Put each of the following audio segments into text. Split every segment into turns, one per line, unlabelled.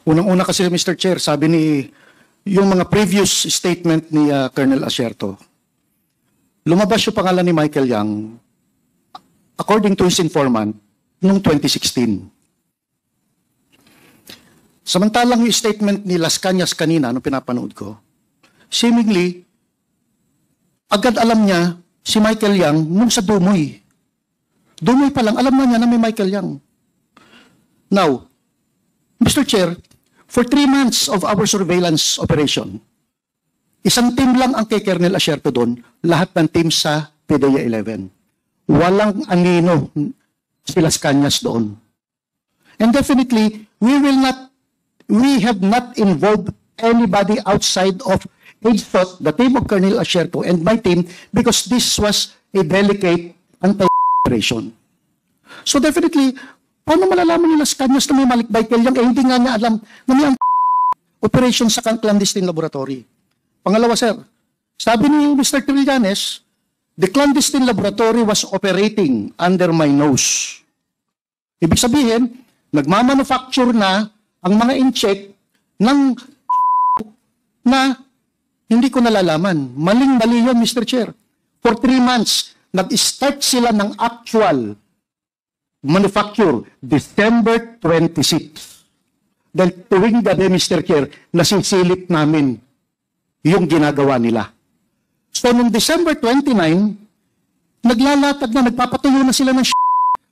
Unang-una kasi, Mr. Chair, sabi ni yung mga previous statement ni Colonel Asierto, lumabas yung pangalan ni Michael Yang according to his informant noong 2016. Samantalang yung statement ni Las Cañas kanina, nung pinapanood ko, seemingly, agad alam niya si Michael Yang nung sa Dumoy. Dumoy pa lang, alam na niya na may Michael Yang. Now, Mr. Chair, for 3 months of our surveillance operation, isang team lang ang kay Colonel Asierto doon, lahat ng team sa PDEA 11. Walang anino si Las Cañas doon. And definitely, we have not involved anybody outside of HSOT, the team of Colonel Asierto, and my team, because this was a delicate anti-operation. So definitely, paano malalaman ni Las Cañas na may Michael Yang, hindi nga niya alam na may operation sa clandestine laboratory. Pangalawa, sir, sabi ni Mr. Trillanes, the clandestine laboratory was operating under my nose. Ibig sabihin, nagmamanufacture na ang mga in-check ng na hindi ko nalalaman. Maling-mali yun, Mr. Chair. For 3 months, nag-start sila ng actual manufacture December 26. Dahil tuwing gabi, Mr. Chair, nasisilip namin yung ginagawa nila. So, noong December 29, naglalatag na, nagpapatuyo na sila ng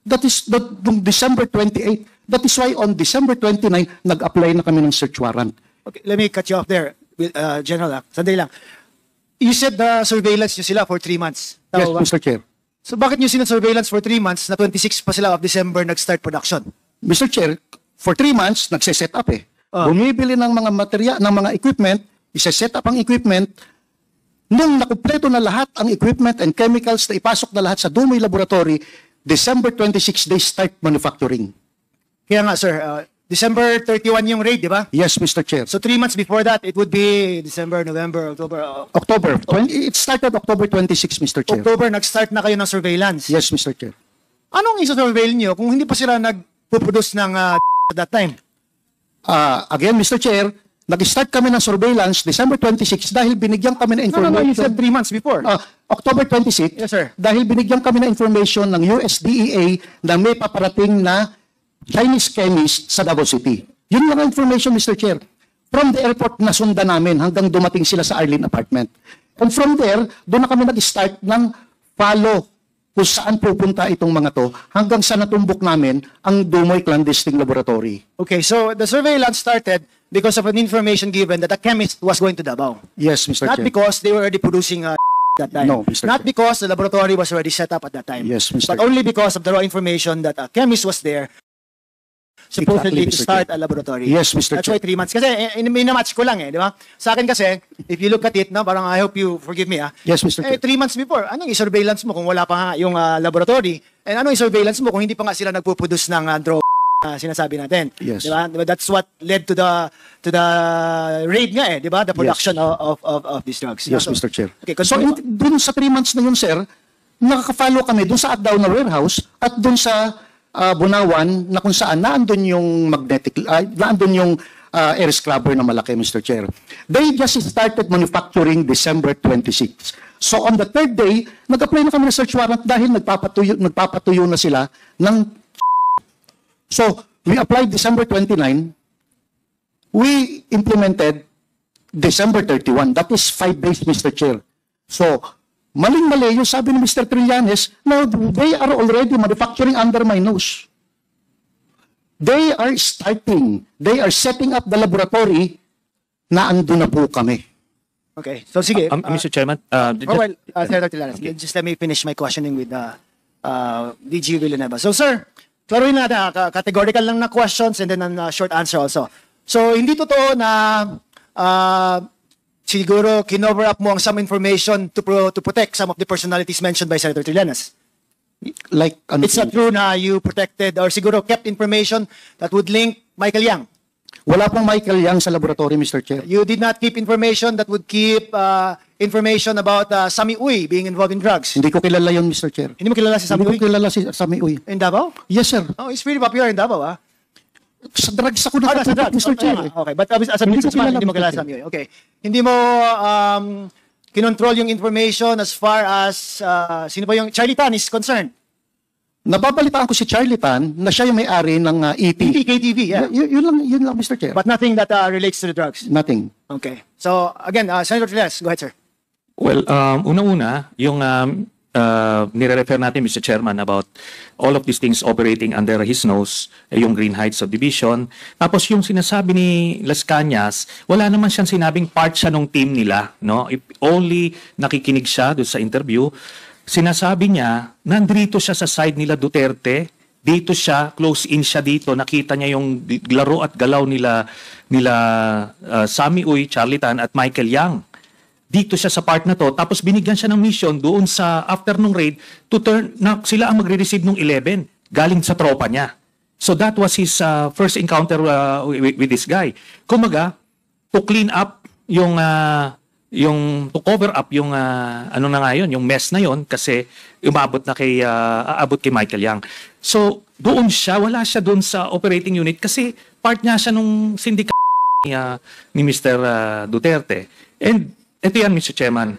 that is noong December 28. That is why on December 29, nag-apply na kami ng search warrant.
Okay, let me cut you off there, General. Sandali lang. You said the surveillance nyo sila for 3 months.
Yes, Mr. Chair.
So bakit nyo surveillance for 3 months na 26 pa sila of December nag-start production?
Mr. Chair, for 3 months, nagse-set up eh. Bumibili ng mga material, ng mga equipment, isa-set up ang equipment. Nung nakumpleto na lahat ang equipment and chemicals na ipasok na lahat sa Dumoy Laboratory, December 26, they start manufacturing.
Kaya nga, sir, December 31 yung raid, di ba?
Yes, Mr. Chair.
So 3 months before that, it would be December, November, October.
October. It started October 26, Mr. Chair.
October, nag-start na kayo ng surveillance.
Yes, Mr. Chair.
Anong isa-surveil nyo kung hindi pa sila nag-produce ng at that time?
Again, Mr. Chair, nag-start kami ng surveillance December 26 dahil binigyan kami ng information.
No, you said 3 months before.
October 26.
Yes, sir.
Dahil binigyan kami ng information ng USDEA na may paparating na Chinese chemist sa Davao City. Yun lang ang information, Mr. Chair. From the airport, nasundan namin hanggang dumating sila sa Arlene apartment. And from there, doon na kami nag-start ng follow kung saan pupunta itong mga to hanggang sa natumbok namin ang Dumoy Clandestine Laboratory.
Okay, so the surveillance started because of an information given that a chemist was going to Davao.
Yes, Mr.
Not
Chair.
because they were already producing that time.
No, Mr.
Not
Chair.
because the laboratory was already set up at that time.
Yes, Mr.
But only because of the raw information that a chemist was there supposedly
Exactly,
to
Mr.
start
Chair.
a laboratory.
Yes, Mr.
That's
Chair.
why 3 months. Kasi minamatch ko lang di ba? Sa akin kasi, if you look at it, no, parang I hope you forgive me,
Yes, Mr. Chair.
3 months before, anong i-surveillance mo kung wala pa nga yung laboratory? And anong i-surveillance mo kung hindi pa nga sila nagpo-produce ng sinasabi natin?
Yes.
Di ba? That's what led to the raid nga di ba? The production of these drugs.
Yes,
So,
Mr. Chair.
Okay,
So, dun sa 3 months na yun, sir, nakaka-follow kami dun sa Atdaw na warehouse at dun sa Bunawan na kung saan naandun yung naandun yung air scrubber na malaki, Mr. Chair. They just started manufacturing December 26. So on the 3rd day, nag-apply na kami ng search warrant dahil nagpapatuyo na sila ng So we applied December 29. We implemented December 31. That is 5 days, Mr. Chair. So maling-mali yung sabi ni Mr. Trillanes, now they are already manufacturing under my nose. They are setting up the laboratory na ando na po kami.
Okay, so sige.
Mr. Chairman,
Senator Trillanes, just let me finish my questioning with DG Villanueva. So sir, klaruhin natin, categorical lang na questions and then a short answer also. So hindi totoo na siguro kinover up mo ang some information to protect some of the personalities mentioned by Senator Trillanes.
Like,
It's not true na you protected or siguro kept information that would link Michael Yang.
wala pong Michael Yang sa laboratory, Mr. Chair.
You did not keep information that would keep information about Sami Uy being involved in drugs.
Hindi ko kilala yun, Mr. Chair.
Hindi mo kilala si Sami
Hindi
Uy?
ko kilala si Sami Uy.
In Davao?
Yes, sir.
Oh, it's pretty popular in Davao,
Sa drugs ako
Sa
nakatutok,
drugs.
Mr. Chair.
Okay, but as a
Hindi ko
businessman,
kilala,
hindi mo
Mr.
kilala
Chair.
sa MUA. Okay. Hindi mo kinontrol yung information as far as sino ba yung Charlie Tan is concerned.
Nababalitaan ko si Charlie Tan na siya yung may-ari ng EP.
Hindi KTV, yeah.
Yun lang, Mr. Chair.
But nothing that relates to the drugs.
Nothing.
Okay. So, again, Senator Trillanes, go ahead, sir.
Well, unang-una, yung nire-refer natin, Mr. Chairman, about all of these things operating under his nose, yung Green Heights subdivision. Tapos yung sinasabi ni Las Cañas, wala naman siyang sinabing part siya ng team nila. No? If only nakikinig siya doon sa interview, sinasabi niya, nandito siya sa side nila Duterte, dito siya, close in siya dito, nakita niya yung laro at galaw nila Sammy Uy, Charlie Tan at Michael Yang. Dito siya sa part na to, tapos binigyan siya ng mission doon sa after nung raid to turn na sila ang magre-receive ng 11 galing sa tropa niya. So that was his first encounter with this guy. Kumaga, to clean up yung to cover up yung ano na nga yun, yung mess na yun kasi umabot na aabot kay Michael Yang. So doon siya, wala siya doon sa operating unit kasi part niya siya nung syndicate ni Mr. Duterte. And ito yan, Mr. Chairman.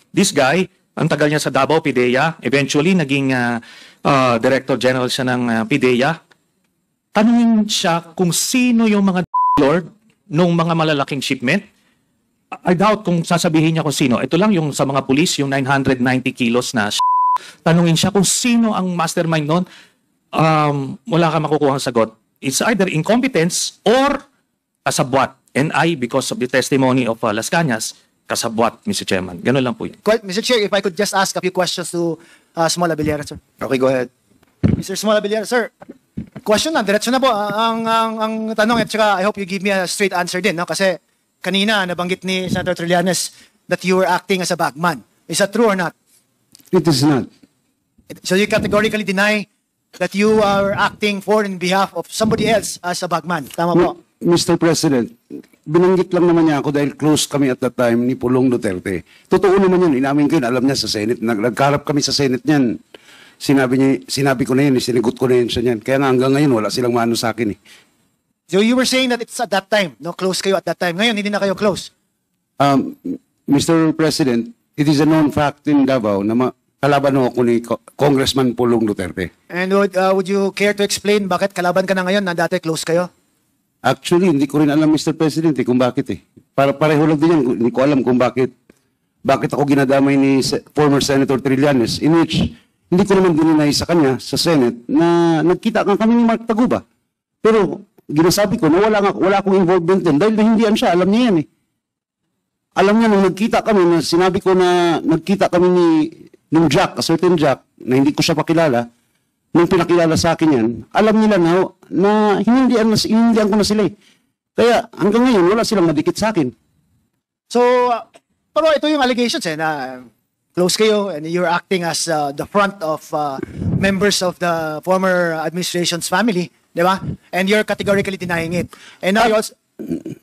This guy, ang tagal niya sa Davao, PIDEA, eventually naging Director General siya ng PIDEA. Tanungin siya kung sino yung mga lord nung mga malalaking shipment. I doubt kung sasabihin niya kung sino. Ito lang yung sa mga pulis, yung 990 kilos na tanungin siya kung sino ang mastermind nun. Wala ka makukuha ang sagot. It's either incompetence or kasabwat. And I, because of the testimony of Las Cañas, kasabwat, Mr. Chairman. Ganun lang po yun.
Mr. Chair, if I could just ask a few questions to Small Abiliera, sir.
Okay, go ahead.
Mr. Small Abiliera, sir. Question na, diretso na po. Ang tanong, at saka I hope you give me a straight answer din, no? Kasi kanina, nabanggit ni Senator Trillanes that you were acting as a bagman. Is that true or not?
It is not.
So you categorically deny that you are acting for in behalf of somebody else as a bagman. Tama po?
Mr. President, binanggit lang naman niya ako dahil close kami at that time ni Pulong Duterte. Totoo naman yun, inamin ko yun, alam niya sa Senate. Nagkarap kami sa Senate niyan. Sinabi ko na yun, sinigot ko na yun siya niyan. Kaya nga hanggang ngayon, wala silang mano sa akin eh.
So you were saying that it's at that time, no? Close kayo at that time. Ngayon, hindi na kayo close.
Mr. President, it is a known fact in Davao na kalaban ako ni Congressman Pulong Duterte.
And would you care to explain bakit kalaban ka na ngayon na dati close kayo?
Actually, hindi ko rin alam, Mr. President, kung bakit eh. Pareho lang din yan, hindi ko alam kung bakit ako ginadamay ni former Senator Trillanes, in which hindi ko naman dininay sa kanya, sa Senate, na nagkita kami ni Mark Taguba. Pero ginasabi ko na wala akong involvement din dahil nahindihan siya, alam niya yan eh. Alam niya nung nagkita kami, na sinabi ko na nagkita kami nung Jack, a certain Jack, na hindi ko siya pakilala, nung pinakilala sa akin yan, alam nila na hinindihan ko na sila eh. Kaya hanggang ngayon, wala silang madikit sa akin.
So, pero ito yung allegations na close kayo and you're acting as the front of members of the former administration's family, di ba? And you're categorically denying it. And now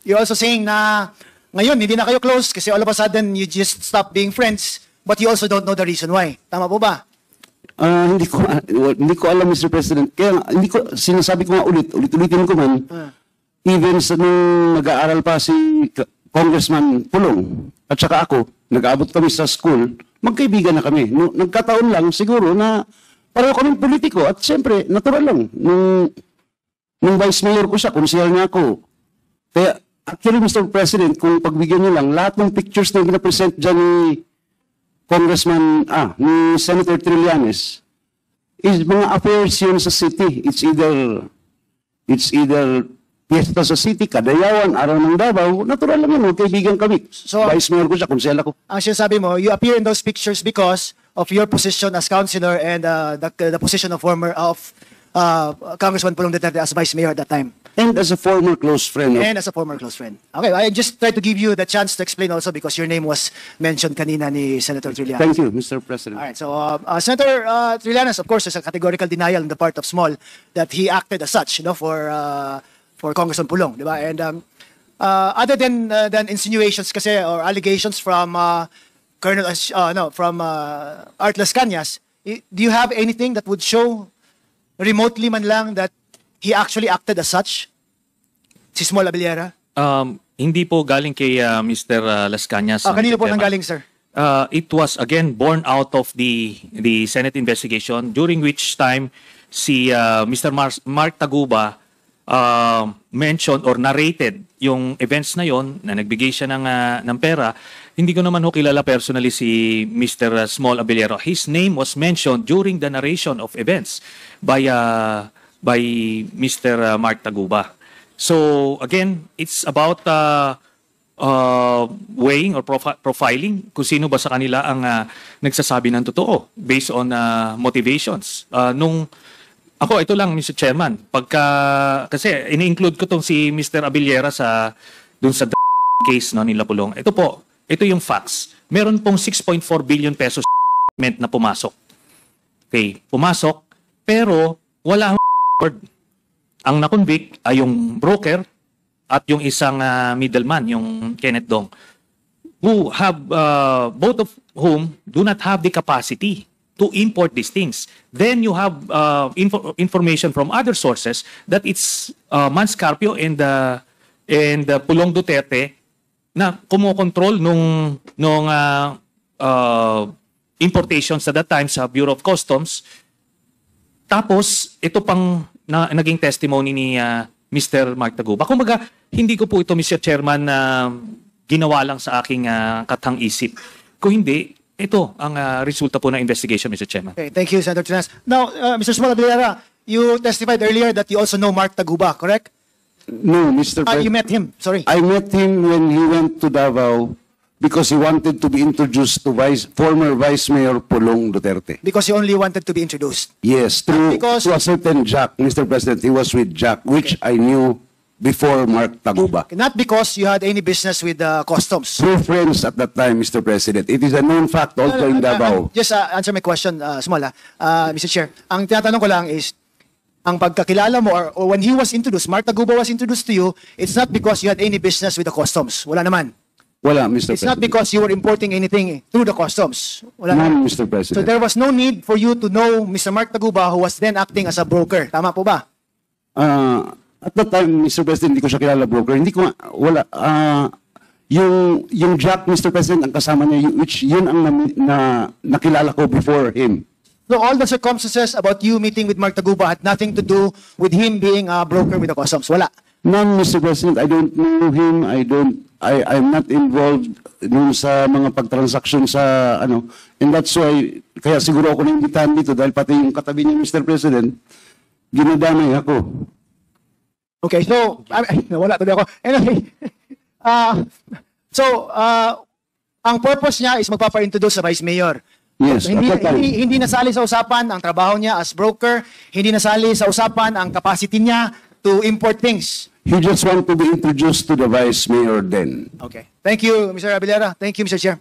you're also saying na ngayon, hindi na kayo close kasi all of a sudden you just stop being friends, but you also don't know the reason why. Tama po ba?
Hindi ko alam, Mr. President. Kaya sinasabi ko nga ulitin ko man, even sa nung nag-aaral pa si Congressman Pulong at saka ako, nag-aabot kami sa school, magkaibigan na kami. Nagkataon lang siguro na pareho kaming politiko at siyempre, natural lang. Nung vice mayor ko siya, konsehal niya ako. Kaya actually, Mr. President, kung pagbigyan niyo lang, lahat ng pictures na gina-present dyan ni ni Senator Trillanes is mga affairs yun sa city. It's either piyesta sa city, Kadayawan, Araw ng Davao, natural lang yun, kaibigan kami.
So,
vice mayor ko siya, konsehal ako.
Ang sinasabi mo, you appear in those pictures because of your position as councilor and the position of Congressman Pulong Duterte as vice mayor at that time.
And as a former close friend.
And as a former close friend. Okay, I just tried to give you the chance to explain also because your name was mentioned kanina ni Senator Trillanes.
Thank you, Mr. President.
All right, so Senator Trillanes, of course, is a categorical denial on the part of Small that he acted as such, for Congressman Pulong, di ba? And other than insinuations kasi or allegations from from Art Las Cañas, do you have anything that would show remotely man lang that he actually acted as such? Si Small Abellera?
Hindi po galing kay Mr. Las Cañas.
Kanino po
Mr. Chairman.
nanggaling, sir?
It was again born out of the Senate investigation, during which time si Mr. Mark Taguba mentioned or narrated yung events na yon na nagbigay siya ng pera. Hindi ko naman ho kilala personally si Mr. Small Abellero. His name was mentioned during the narration of events by Mr. Mark Taguba. So again, it's about weighing or profiling kung sino ba sa kanila ang nagsasabi ng totoo based on motivations. Ito lang, Mr. Chairman, kasi ini-include ko tong si Mr. Abellera dun sa case no, ni Lapulong. Ito yung facts. Meron pong 6.4 billion pesos na pumasok. Okay, pumasok, pero wala ang word. Ang na-convict ay yung broker at yung isang middleman, yung Kenneth Dong, who have, both of whom do not have the capacity to import these things. Then you have information from other sources that it's Manscarpio and Pulong Duterte na kumokontrol nung importations at that time sa Bureau of Customs. Tapos, ito pang naging testimony ni Mr. Mark Taguba. Kumbaga, hindi ko po ito, Mr. Chairman, ginawa lang sa aking katang isip. Kung hindi, ito ang resulta po ng investigation, Mr. Chairman.
Okay, thank you, Senator Trinas. Now, Mr. Small Abellera, you testified earlier that you also know Mark Taguba, correct?
No, Mr.
You
President.
met him, sorry.
I met him when he went to Davao because he wanted to be introduced to former Vice Mayor Pulong Duterte.
Because he only wanted to be introduced.
Yes,
Because-
to a certain Jack, Mr. President. He was with Jack, which I knew before Mark Taguba.
Not because you had any business with customs.
True friends at that time, Mr. President. It is a known fact also in Davao.
Just answer my question, Small, Mr. Chair. Ang tinatanong ko lang is, ang pagkakilala mo or when he was introduced, Mark Taguba was introduced to you, it's not because you had any business with the customs. Wala naman.
Wala, Mr.
It's not
President.
because you were importing anything through the customs. Wala
None,
naman.
Mr. President.
So there was no need for you to know Mr. Mark Taguba who was then acting as a broker. Tama po ba?
At that time, Mr. President, hindi ko siya kilala broker. Hindi ko, wala, yung Jack, Mr. President, ang kasama niya, which yun ang nakilala ko before him.
So all the circumstances about you meeting with Mark Taguba had nothing to do with him being a broker with the customs. Wala.
None, Mr. President. I don't know him. I'm not involved dun sa mga pagtransaksyon sa, and that's why, kaya siguro ako naimbitahan dito dahil pati yung katabi niya, Mr. President, ginadamay ako.
Okay, so, wala tuloy ako. Anyway, ang purpose niya is magpapa-introduce sa Vice Mayor.
Yes,
So, hindi,
at that time.
hindi nasali sa usapan ang trabaho niya as broker, hindi nasali sa usapan ang capacity niya to import things.
He just want to be introduced to the Vice Mayor then.
Okay. Thank you, Mr. Abellera. Thank you, Mr. Chair.